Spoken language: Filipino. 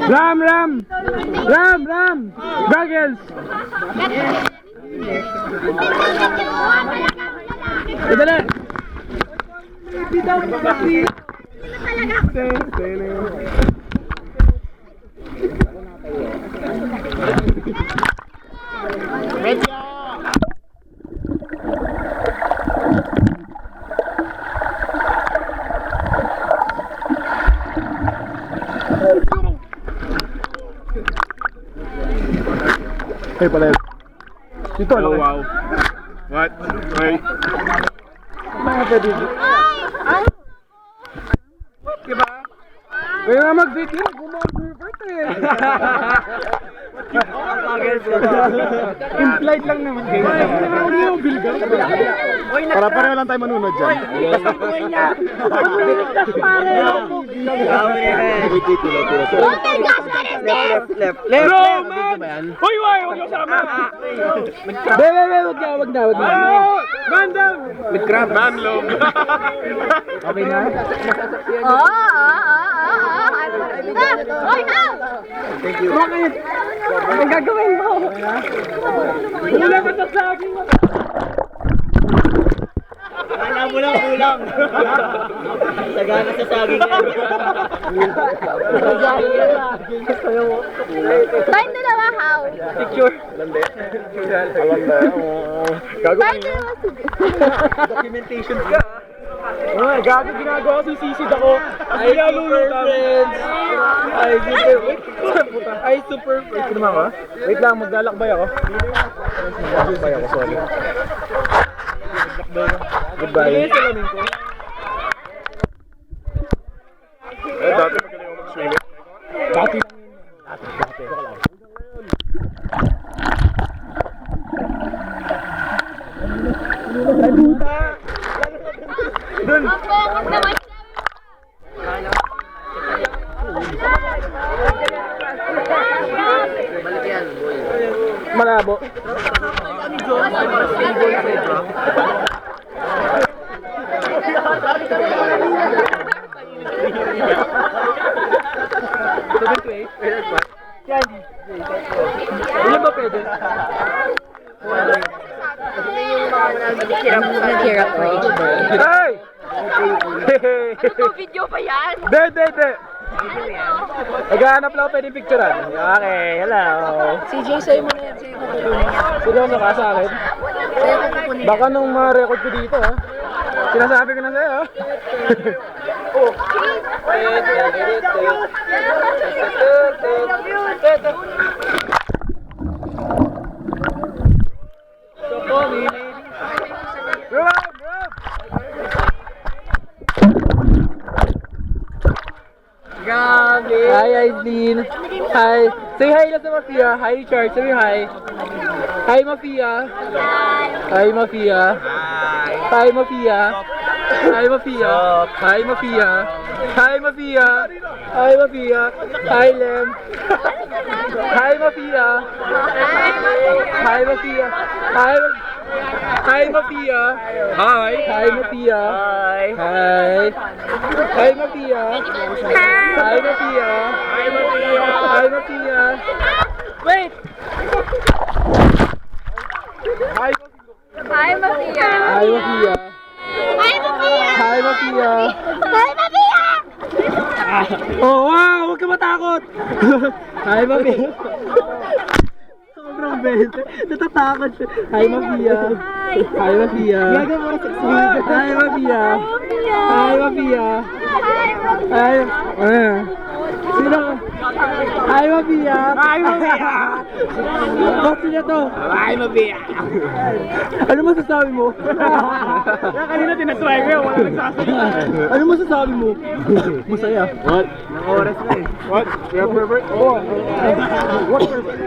Ram! Goggles! Idali! Hey, pala. Dito, Oh, wow. What? Wait. Mga pwede. Diba? Kaya nga mag-date yun, gumag-revert eh. Implied lang naman kayo. Ano yung bilgang? Para pareho lang tayo manunod dyan. Left. Hoy, huwag yung sama. Wag na. Bandam! Manlog. Okay na? Oy, no! Bakit? Ang gagawin mo? Wala ka sa saging. Alam mo lang kulang. Sagana sa saging yan. Tayong dalawa, how? Picture. Lande. Alam na. Tayong dalawa, Documentation ka. Oh, gago ginagawa ko, sisid ako. Ay, super friends. Ay, super friends. Naman ka? Wait lang, maglalakbay ako. Maglalakbay ako, sorry. Goodbye. Salamin ko. Dati magaling ako mag-swimming. Dati. Ay, puta! Dun! Ang naman. Malabo. Ilan ba pwede? Naghirap for each day. Hey! Ano video pa yan? De. Naghahanap lang ako pwede picturean. Okay, hello. CJ, sa'yo mo na yan. Sa'yo ko kukunin yan. Seryoso ka sa akin? Sa'yo ko kukunin yan. Baka nung ma-record ko dito, ha? Sinasabi ko na sa'yo, ha? Hi, Aislinn. Hi. Say hi lang sa Mafia. Hi, Richard. Sabi hi. Hi, Mafia. Hi, Mafia. Hi, Mafia. Hi, Mafia. Hi, Mafia. Hi, Mafia. Hi, Mafia. Hi, Lem. Hi, Mafia. Hi, Mafia. Hi, Hi, Mafia. Hi. Hi, Mafia. Hi. Hi. Hi, Mafia. Hi, Mafia. Hi, Mafia. Hi, Mafia. Wait. Hi, Hi, Mafia. Hi, Mafia. Hi, Mafia. Hi, Mafia. Hi, Mafia. Oh, wow! Huwag ka matakot! Hi, Mafia. Sobrang bente. Natatakot siya. Hi, Mafia. Hi, Mafia. Gaga mo sa Hi, Mafia. Hi, Mafia. Hi. Sino? Hi, Mafia. Hi, Mafia. Ba't sila to? Hi, Mafia. Ano masasabi mo? Kanina tinaswag ko yun. Wala nagsasalita. Ano masasabi mo? Masaya. What? Nang oras na eh. What? We have pervert? Oh. What pervert?